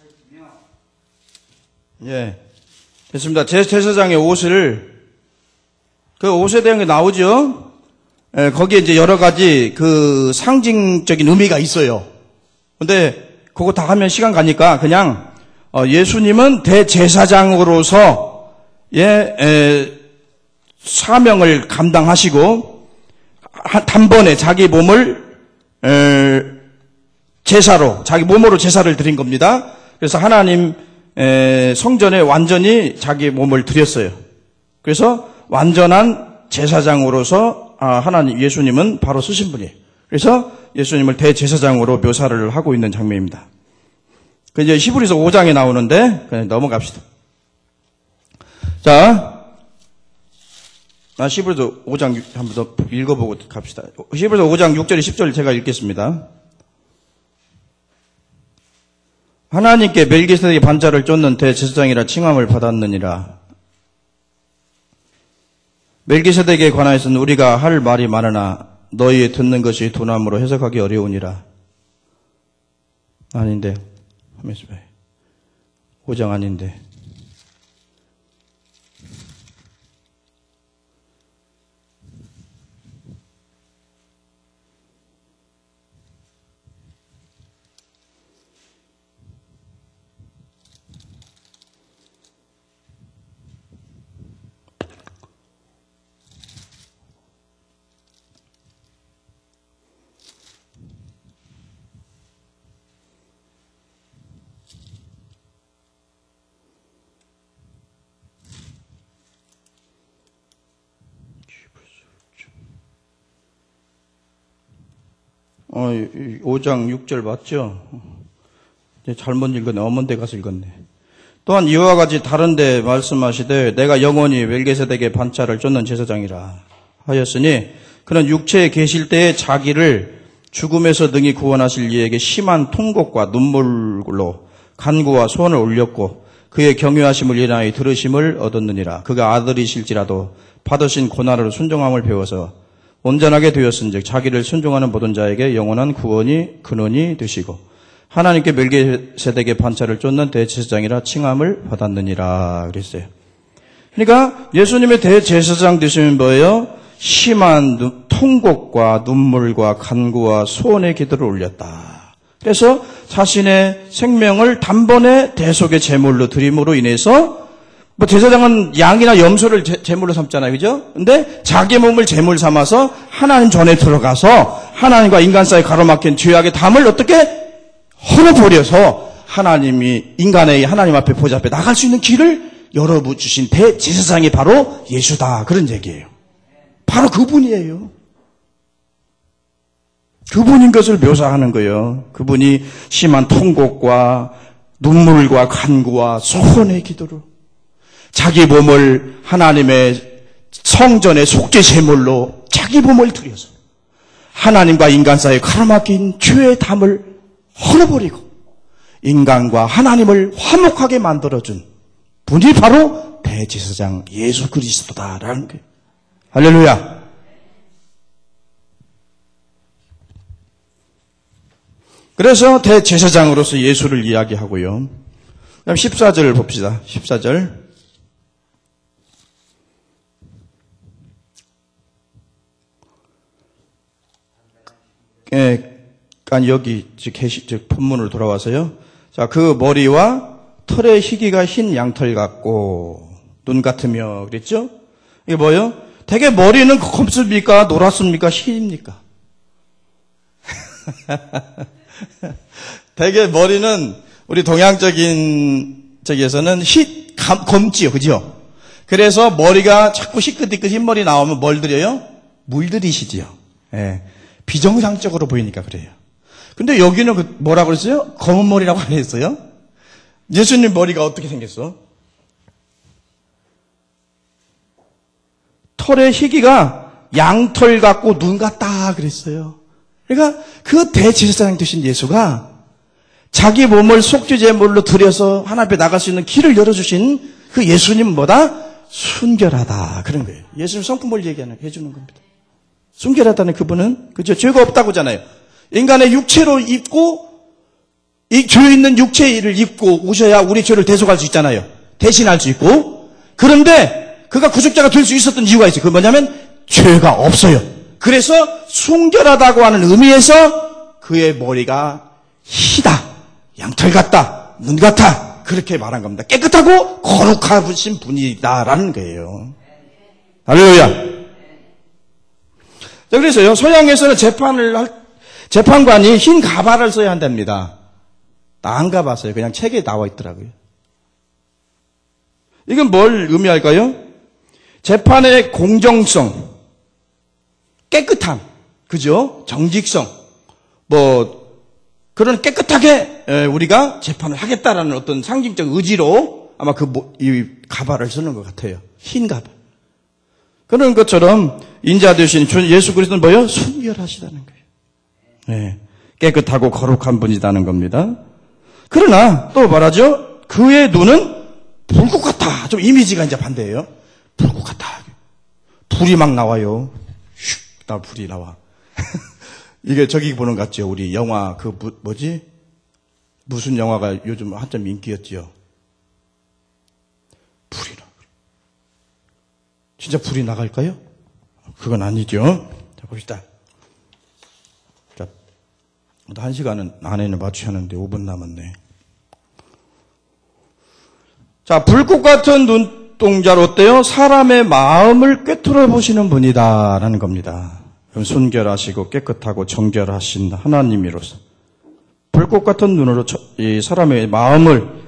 하시며. 예, 됐습니다. 제사장의 옷을 그 옷에 대한 게 나오죠. 거기에 이제 여러 가지 그 상징적인 의미가 있어요. 근데 그거 다 하면 시간 가니까 그냥 예수님은 대제사장으로서 사명을 감당하시고 단번에 자기 몸을 제사로 자기 몸으로 제사를 드린 겁니다. 그래서 하나님 성전에 완전히 자기 몸을 드렸어요. 그래서 완전한 제사장으로서 하나님 예수님은 바로 쓰신 분이에요. 그래서 예수님을 대제사장으로 묘사를 하고 있는 장면입니다. 그 이제 히브리서 5장에 나오는데 그냥 넘어갑시다. 자, 히브리서 5장 한번 더 읽어보고 갑시다. 히브리서 5장 6절 10절 제가 읽겠습니다. 하나님께 멜기세덱의 반차를 쫓는 대제사장이라 칭함을 받았느니라. 멜기세덱에 관하여서는 우리가 할 말이 많으나 너희의 듣는 것이 두나무로 해석하기 어려우니라. 아닌데, 5장 아닌데. 어, 5장 6절 맞죠? 잘못 읽었네. 엄먼데 가서 읽었네. 또한 이와 같이 다른데 말씀하시되 내가 영원히 멜기세덱의 반차를 쫓는 제사장이라 하였으니 그는 육체에 계실 때에 자기를 죽음에서 능히 구원하실 이에게 심한 통곡과 눈물로 간구와 소원을 올렸고 그의 경외하심을 인하여 들으심을 얻었느니라. 그가 아들이실지라도 받으신 고난으로 순종함을 배워서 온전하게 되었은즉 자기를 순종하는 모든 자에게 영원한 구원이 근원이 되시고 하나님께 멜기세덱의 반차를 쫓는 대제사장이라 칭함을 받았느니라 그랬어요. 그러니까 예수님의 대제사장 되시면 뭐예요? 심한 통곡과 눈물과 간구와 소원의 기도를 올렸다. 그래서 자신의 생명을 단번에 대속의 제물로 드림으로 인해서 뭐 제사장은 양이나 염소를 제물로 삼잖아요. 그죠? 근데 자기 몸을 제물 삼아서 하나님 전에 들어가서 하나님과 인간 사이에 가로막힌 죄악의 담을 어떻게 헐어버려서 하나님이 인간의 하나님 앞에 보좌 앞에 나갈 수 있는 길을 열어주신 대제사장이 바로 예수다. 그런 얘기예요. 바로 그분이에요. 그분인 것을 묘사하는 거예요. 그분이 심한 통곡과 눈물과 간구와 소원의 기도로 자기 몸을 하나님의 성전의 속죄 제물로 자기 몸을 드려서 하나님과 인간 사이에 가로막힌 죄의 담을 헐어버리고 인간과 하나님을 화목하게 만들어준 분이 바로 대제사장 예수 그리스도다라는 거예요. 할렐루야. 그래서 대제사장으로서 예수를 이야기하고요. 그다음 14절 봅시다. 14절. 여기 본문으로 돌아와서요. 자, 그 머리와 털의 희기가 흰 양털 같고 눈 같으며 그랬죠? 이게 뭐예요? 되게 머리는 검습니까? 노랗습니까? 흰입니까? 되게 머리는 우리 동양적인 쪽에서는 검지요. 그죠? 그래서 머리가 자꾸 희끗희끗 흰머리 나오면 뭘 들여요? 물들이시지요. 예. 비정상적으로 보이니까 그래요. 근데 여기는 뭐라고 그랬어요? 검은 머리라고 안 했어요? 예수님 머리가 어떻게 생겼어? 털의 희기가 양털 같고 눈 같다 그랬어요. 그러니까 그 대제사장 되신 예수가 자기 몸을 속죄제물로 드려서 하나님 앞에 나갈 수 있는 길을 열어주신 그 예수님은 뭐다? 순결하다. 그런 거예요. 예수님 성품을 해주는 겁니다. 순결하다는 그분은, 그죠? 죄가 없다고잖아요. 인간의 육체로 입고, 이 죄 있는 육체를 입고 오셔야 우리 죄를 대속할 수 있잖아요. 대신할 수 있고. 그런데 그가 구속자가 될 수 있었던 이유가 있어요. 그게 뭐냐면 죄가 없어요. 그래서 순결하다고 하는 의미에서 그의 머리가 희다, 양털 같다, 눈 같아 그렇게 말한 겁니다. 깨끗하고 거룩하신 분이다라는 거예요. 할렐루야. 자, 그래서요, 서양에서는 재판관이 흰 가발을 써야 한답니다. 나 안 가봤어요. 그냥 책에 나와 있더라고요. 이건 뭘 의미할까요? 재판의 공정성, 깨끗함, 그죠? 정직성, 그런 깨끗하게 우리가 재판을 하겠다라는 어떤 상징적 의지로 아마 이 가발을 쓰는 것 같아요. 흰 가발. 그런 것처럼 인자 되신 예수 그리스도는 뭐예요? 순결하시다는 거예요. 네. 깨끗하고 거룩한 분이라는 겁니다. 그러나 또 말하죠. 그의 눈은 불꽃 같아. 좀 이미지가 이제 반대예요. 불꽃 같아. 불이 막 나와요. 슉, 불이 나와. 이게 저기 보는 것 같죠. 우리 영화 무슨 영화가 요즘 한참 인기였지요. 불이 나. 진짜 불이 나갈까요? 그건 아니죠. 자, 봅시다. 자, 1시간 안에는 맞춰야 하는데 5분 남았네. 자, 불꽃 같은 눈동자로 어때요? 사람의 마음을 꿰뚫어 보시는 분이다라는 겁니다. 순결하시고 깨끗하고 정결하신 하나님이로서 불꽃 같은 눈으로 이 사람의 마음을,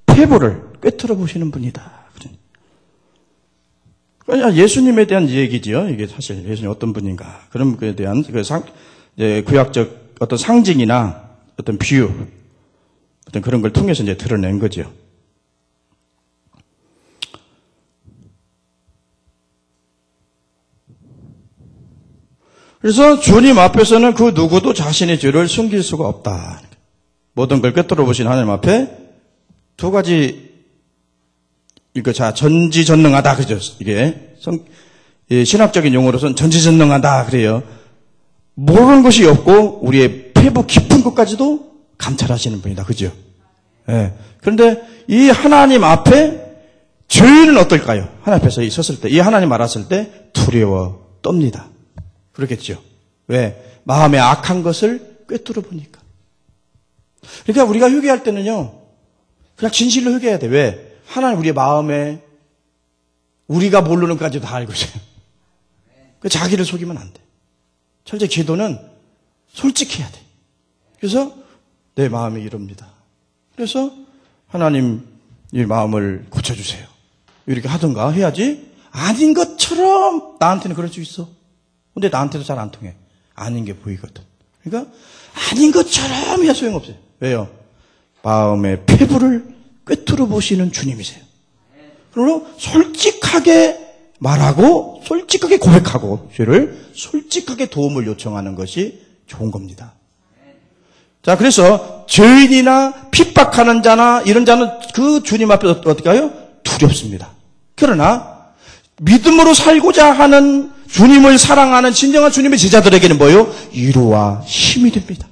폐부를 꿰뚫어 보시는 분이다. 그러니까 예수님에 대한 얘기지요. 이게 사실 예수님 어떤 분인가. 그런 것에 대한 구약적 어떤 상징이나 어떤 비유, 어떤 그런 걸 통해서 이제 드러낸 거죠. 그래서 주님 앞에서는 그 누구도 자신의 죄를 숨길 수가 없다. 모든 걸 꿰뚫어 보신 하나님 앞에 두 가지 전지전능하다 그죠? 이게 신학적인 용어로서는 전지전능하다 그래요. 모르는 것이 없고 우리의 폐부 깊은 것까지도 감찰하시는 분이다 그죠? 예. 그런데 이 하나님 앞에 죄인은 어떨까요? 하나님 앞에서 섰을 때, 이 하나님 알았을 때 두려워 떱니다. 그렇겠죠. 왜? 마음에 악한 것을 꿰뚫어 보니까. 그러니까 우리가 회개할 때는요, 그냥 진실로 회개해야 돼. 왜? 하나님 우리의 마음에 우리가 모르는 것까지 다 알고 있어요. 자기를 속이면 안 돼. 철저히 기도는 솔직해야 돼. 그래서 내 마음이 이럽니다. 그래서 하나님 이 마음을 고쳐주세요. 이렇게 하든가 해야지. 아닌 것처럼 나한테는 그럴 수 있어. 근데 나한테도 잘 안 통해. 아닌 게 보이거든. 그러니까 아닌 것처럼 해야 소용없어요. 왜요? 마음의 폐부를 꿰뚫어 보시는 주님이세요. 그러므로 솔직하게 말하고 솔직하게 고백하고 죄를 솔직하게 도움을 요청하는 것이 좋은 겁니다. 자, 그래서 죄인이나 핍박하는 자나 이런 자는 그 주님 앞에 어떻게 해요? 두렵습니다. 그러나 믿음으로 살고자 하는 주님을 사랑하는 진정한 주님의 제자들에게는 뭐예요? 위로와 힘이 됩니다.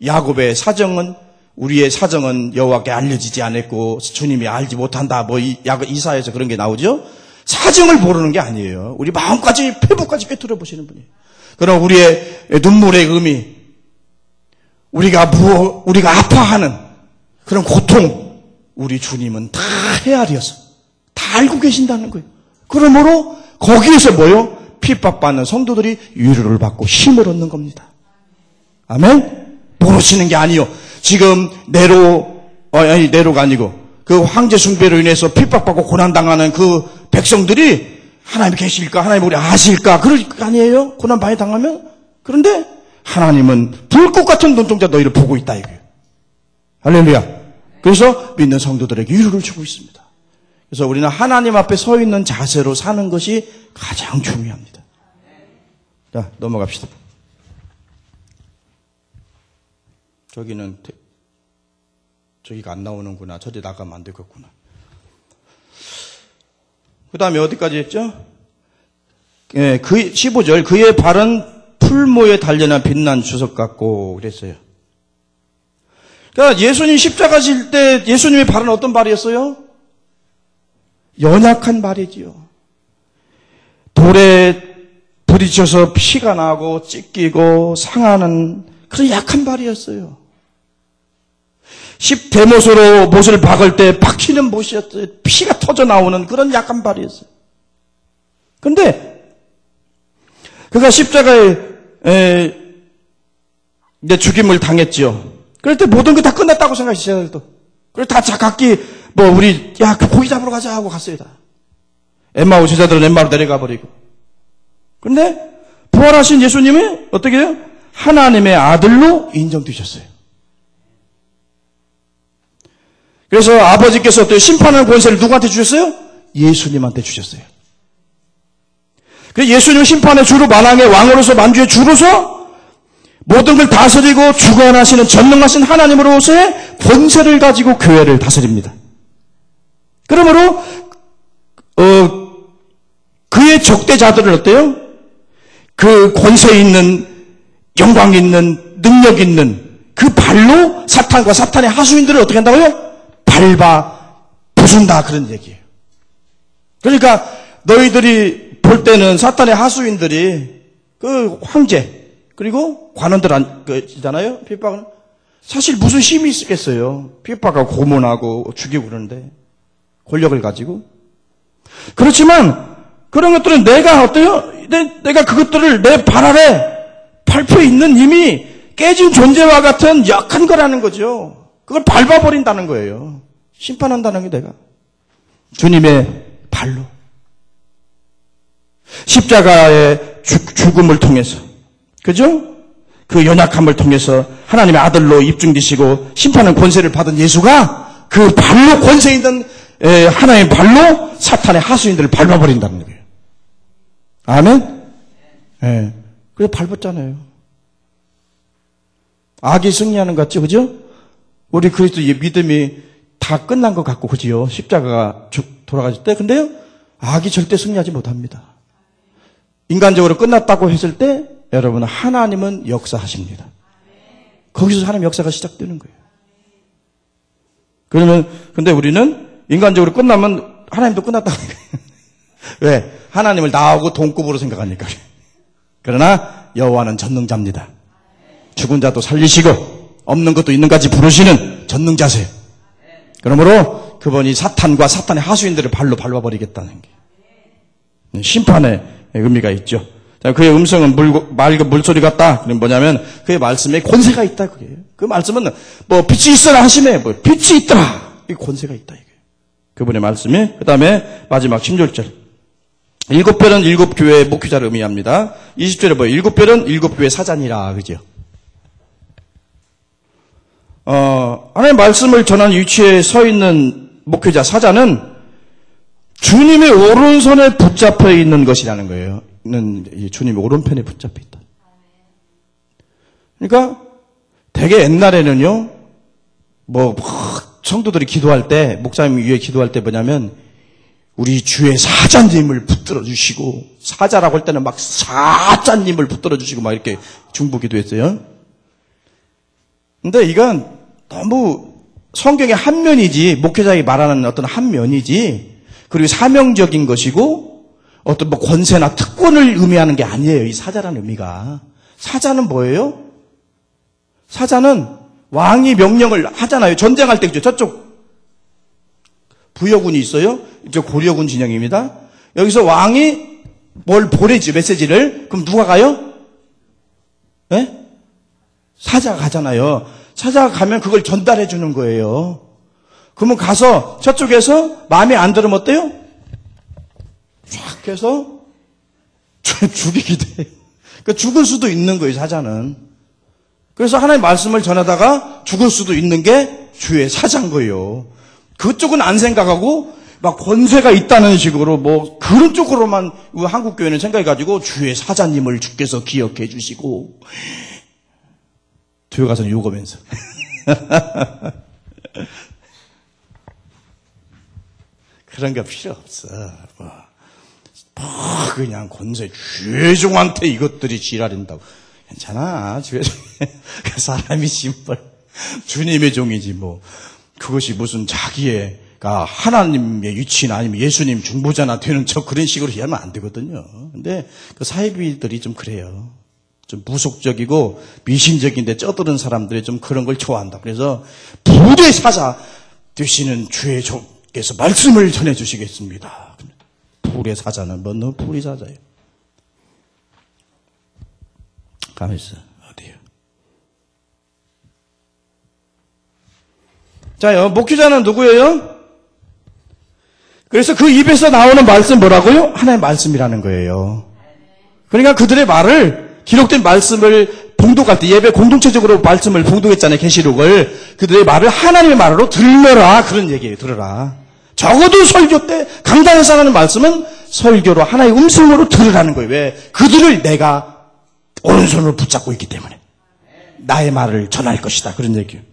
야곱의 사정은 우리의 사정은 여호와께 알려지지 않았고 주님이 알지 못한다. 이사야에서 그런 게 나오죠. 사정을 모르는 게 아니에요. 우리 마음까지 폐부까지 꿰뚫어 보시는 분이에요. 그럼 우리의 눈물의 의미, 우리가 아파하는 그런 고통, 우리 주님은 다 헤아려서 다 알고 계신다는 거예요. 그러므로 거기에서 뭐요? 핍박받는 성도들이 위로를 받고 힘을 얻는 겁니다. 아멘? 모르시는 게 아니요. 지금 네로가 아니고 그 황제 숭배로 인해서 핍박받고 고난당하는 그 백성들이 하나님이 계실까? 하나님 우리 아실까? 그럴 거 아니에요? 고난 많이 당하면? 그런데 하나님은 불꽃 같은 눈동자 너희를 보고 있다 이거예요. 할렐루야. 그래서 믿는 성도들에게 위로를 주고 있습니다. 그래서 우리는 하나님 앞에 서 있는 자세로 사는 것이 가장 중요합니다. 자, 넘어갑시다. 저기가 안 나오는구나. 저리 나가면 안 되겠구나. 그 다음에 어디까지 했죠? 15절. 그의 발은 풀모에 달려난 빛난 주석 같고 그랬어요. 그러니까 예수님 십자가 질 때 예수님의 발은 어떤 발이었어요? 연약한 발이지요. 돌에 부딪혀서 피가 나고 찢기고 상하는 그런 약한 발이었어요. 십대못으로 못을 박을 때 박히는 못이었어요. 피가 터져 나오는 그런 약한 발이었어요. 그런데 그가 십자가에 이제 죽임을 당했지요. 그럴 때 모든 게 다 끝났다고 생각했어요. 그래서 다 각기 우리 고기 잡으러 가자 하고 갔어요. 다. 엠마오 제자들은 엠마오로 내려가 버리고. 그런데 부활하신 예수님이 어떻게 해요? 하나님의 아들로 인정되셨어요. 그래서 아버지께서 또 심판하는 권세를 누구한테 주셨어요? 예수님한테 주셨어요. 그래서 예수님 심판의 주로 만왕의 왕으로서 만주의 주로서 모든 걸 다스리고 주관하시는 전능하신 하나님으로서의 권세를 가지고 교회를 다스립니다. 그러므로 그의 적대자들은 어때요? 그 권세 있는 영광 있는 능력 있는 그 발로 사탄과 사탄의 하수인들을 어떻게 한다고요? 밟아 부순다 그런 얘기예요. 그러니까 너희들이 볼 때는 사탄의 하수인들이 그 황제 그리고 관원들이잖아요. 핍박은 사실 무슨 힘이 있겠어요. 핍박하고 고문하고 죽이고 그러는데 권력을 가지고 그렇지만 그런 것들은 내가 어때요? 내가 그것들을 내 발 아래 밟혀 있는 이미 깨진 존재와 같은 약한 거라는 거죠. 그걸 밟아버린다는 거예요. 심판한다는 게 내가 주님의 발로 십자가의 죽음을 통해서 그죠? 그 연약함을 통해서 하나님의 아들로 입증되시고 심판의 권세를 받은 예수가 그 발로 권세 있는 하나님의 발로 사탄의 하수인들을 밟아버린다는 거예요. 아멘? 예. 그래서 밟았잖아요. 악이 승리하는 것 같죠? 그죠? 우리 그리스도의 믿음이 다 끝난 것 같고, 그지요? 십자가가 돌아가실 때. 근데요, 악이 절대 승리하지 못합니다. 인간적으로 끝났다고 했을 때, 여러분, 하나님은 역사하십니다. 거기서 하나님 역사가 시작되는 거예요. 그러면, 근데 우리는 인간적으로 끝나면 하나님도 끝났다고. 왜? 하나님을 나하고 동급으로 생각하니까. 그러나 여호와는 전능자입니다. 죽은 자도 살리시고 없는 것도 있는 까지 부르시는 전능자세요. 그러므로 그분이 사탄과 사탄의 하수인들을 발로 밟아버리겠다는 게 심판의 의미가 있죠. 그의 음성은 맑은 물소리 같다. 그럼 뭐냐면 그의 말씀에 권세가 있다. 그게 그 말씀은 뭐 빛이 있어라 하시네. 뭐 빛이 있더라. 이 권세가 있다. 이게 그분의 말씀이. 그 다음에 마지막 16절. 일곱 별은 일곱 교회의 목회자를 의미합니다. 20절에 뭐예요? 일곱 별은 일곱 교회 사자니라. 그죠? 하나님의 말씀을 전하는 위치에 서 있는 목회자 사자는 주님의 오른손에 붙잡혀 있는 것이라는 거예요. 주님의 오른편에 붙잡혀 있다. 그러니까 되게 옛날에는요, 성도들이 기도할 때, 목사님 위에 기도할 때 뭐냐면, 우리 주의 사자님을 붙들어 주시고, 사자라고 할 때는 막 사자님을 붙들어 주시고 막 이렇게 중보 기도했어요. 근데 이건 너무 성경의 한 면이지, 목회자가 말하는 어떤 한 면이지, 그리고 사명적인 것이고, 어떤 권세나 특권을 의미하는 게 아니에요. 이 사자라는 의미가. 사자는 뭐예요? 사자는 왕이 명령을 하잖아요. 전쟁할 때, 그죠? 저쪽 부여군이 있어요. 이쪽 고려군 진영입니다. 여기서 왕이 뭘 보내지, 메시지를. 그럼 누가 가요? 네? 사자가 가잖아요. 사자가 가면 그걸 전달해 주는 거예요. 그러면 가서 저쪽에서 마음에 안 들으면 어때요? 쫙 해서 죽이게 돼. 그러니까 죽을 수도 있는 거예요, 사자는. 그래서 하나님의 말씀을 전하다가 죽을 수도 있는 게 주의 사자인 거예요. 그쪽은 안 생각하고 막 권세가 있다는 식으로 그런 쪽으로만 한국 교회는 생각해가지고 주의 사자님을 주께서 기억해 주시고 뒤에 가서는 욕하면서 그런 거 필요 없어. 그냥 권세 죄종한테 이것들이 지랄인다고. 괜찮아. 그 사람이 심벌 주님의 종이지 뭐. 그것이 무슨 자기가 하나님의 위치나 아니면 예수님 중보자나 되는 그런 식으로 이해하면 안 되거든요. 근데 그 사이비들이 좀 그래요. 좀 무속적이고 미신적인데 쩌드는 사람들이 좀 그런 걸 좋아한다. 그래서 불의 사자 되시는 주의 종께서 말씀을 전해주시겠습니다. 불의 사자는 너무 불의 사자예요. 가만히 있어. 어디요? 자요, 목회자는 누구예요? 그래서 그 입에서 나오는 말씀 뭐라고요? 하나님의 말씀이라는 거예요. 그러니까 그들의 말을, 기록된 말씀을 봉독할 때 예배 공동체적으로 말씀을 봉독했잖아요. 계시록을. 그들의 말을 하나님의 말로 들러라. 그런 얘기예요. 들어라. 적어도 설교 때 강단에서 하는 말씀은 설교로 하나의 음성으로 들으라는 거예요. 왜? 그들을 내가 오른손으로 붙잡고 있기 때문에 나의 말을 전할 것이다. 그런 얘기예요.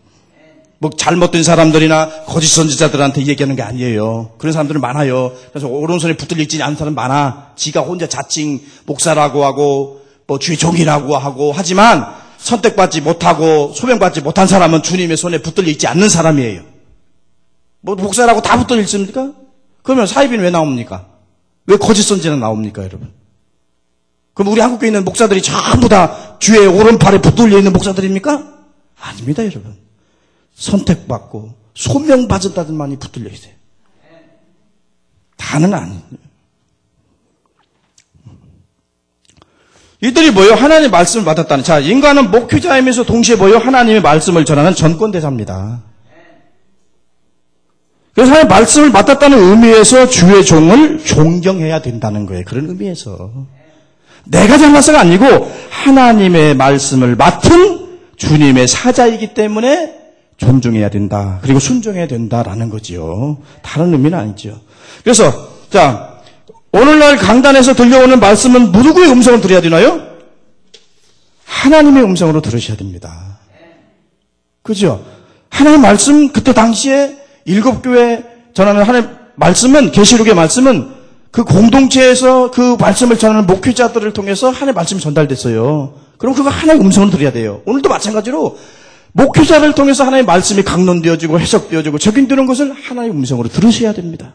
뭐 잘못된 사람들이나 거짓 선지자들한테 얘기하는 게 아니에요. 그런 사람들은 많아요. 그래서 오른손에 붙들려 있지 않은 사람 많아. 지가 혼자 자칭 목사라고 하고 뭐 주의 종이라고 하고 하지만 선택받지 못하고 소명받지 못한 사람은 주님의 손에 붙들려 있지 않는 사람이에요. 뭐 목사라고 다 붙들려 있습니까? 그러면 사이비는 왜 나옵니까? 왜 거짓 선지자는 나옵니까, 여러분? 그럼 우리 한국에 있는 목사들이 전부 다 주의 오른팔에 붙들려 있는 목사들입니까? 아닙니다, 여러분. 선택받고 소명받았다들만이 붙들려 있어요. 다는 아니에요. 이들이 뭐요? 하나님의 말씀을 받았다는. 자, 인간은 목회자이면서 동시에 뭐요? 하나님의 말씀을 전하는 전권대사입니다. 그래서 하나님의 말씀을 맡았다는 의미에서 주의 종을 존경해야 된다는 거예요. 그런 의미에서. 내가 잘나서가 아니고 하나님의 말씀을 맡은 주님의 사자이기 때문에 존중해야 된다. 그리고 순종해야 된다라는 거지요. 다른 의미는 아니죠. 그래서 자, 오늘날 강단에서 들려오는 말씀은 누구의 음성을 들어야 되나요? 하나님의 음성으로 들으셔야 됩니다. 그죠? 하나님의 말씀, 그때 당시에 7교회 전하는 하나님의 말씀은, 계시록의 말씀은 그 공동체에서 그 말씀을 전하는 목회자들을 통해서 하나님의 말씀이 전달됐어요. 그럼 그거 하나님의 음성으로 들어야 돼요. 오늘도 마찬가지로 목회자를 통해서 하나님의 말씀이 강론되어지고 해석되어지고 적용되는 것을 하나님의 음성으로 들으셔야 됩니다.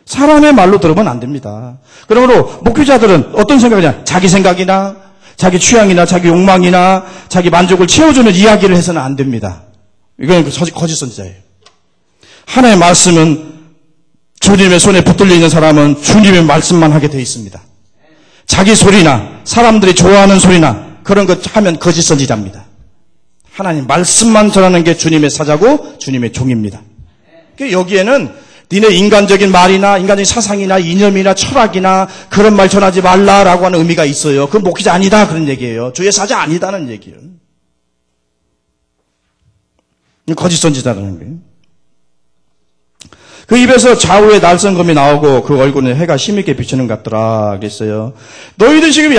사람의 말로 들으면 안 됩니다. 그러므로 목회자들은 어떤 생각이냐? 자기 생각이나 자기 취향이나 자기 욕망이나 자기 만족을 채워주는 이야기를 해서는 안 됩니다. 이건 거짓 선지자예요. 하나님의 말씀은 주님의 손에 붙들려 있는 사람은 주님의 말씀만 하게 되어 있습니다. 자기 소리나 사람들이 좋아하는 소리나 그런 것 하면 거짓 선지자입니다. 하나님 말씀만 전하는 게 주님의 사자고 주님의 종입니다. 여기에는 니네 인간적인 말이나 인간적인 사상이나 이념이나 철학이나 그런 말 전하지 말라라고 하는 의미가 있어요. 그건 목회자 아니다 그런 얘기예요. 주의 사자 아니다는 얘기예요. 거짓 선지자라는 거예요. 그 입에서 좌우에 날성검이 나오고 그 얼굴에 해가 힘있게 비치는 것 같더라 그랬어요. 너희들 지금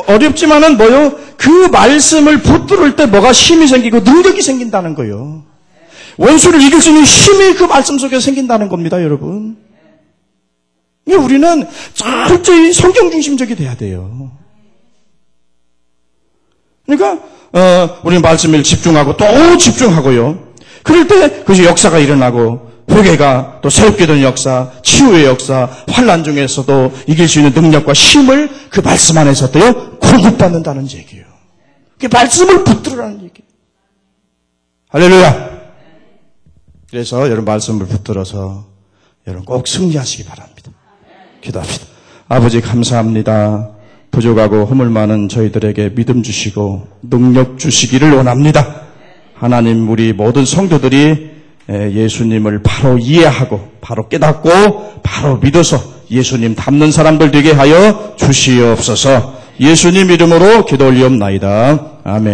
어렵지만은 뭐요? 그 말씀을 붙들을 때 뭐가 힘이 생기고 능력이 생긴다는 거예요. 원수를 이길 수 있는 힘이 그 말씀 속에 생긴다는 겁니다, 여러분. 우리는 철저히 성경 중심적이 돼야 돼요. 그러니까 우리는 말씀을 집중하고 또 집중하고요. 그럴 때 그것이 역사가 일어나고 회개가 또 새롭게 되는 역사, 치유의 역사, 환난 중에서도 이길 수 있는 능력과 힘을 그 말씀 안에서 또요 공급받는다는 얘기예요. 그 말씀을 붙들으라는 얘기예요. 할렐루야. 그래서 여러분 말씀을 붙들어서 여러분 꼭 승리하시기 바랍니다. 기도합시다. 아버지 감사합니다. 부족하고 허물 많은 저희들에게 믿음 주시고 능력 주시기를 원합니다. 하나님 우리 모든 성도들이 예수님을 바로 이해하고 바로 깨닫고 바로 믿어서 예수님 닮는 사람들 되게 하여 주시옵소서. 예수님 이름으로 기도 올리옵나이다. 아멘.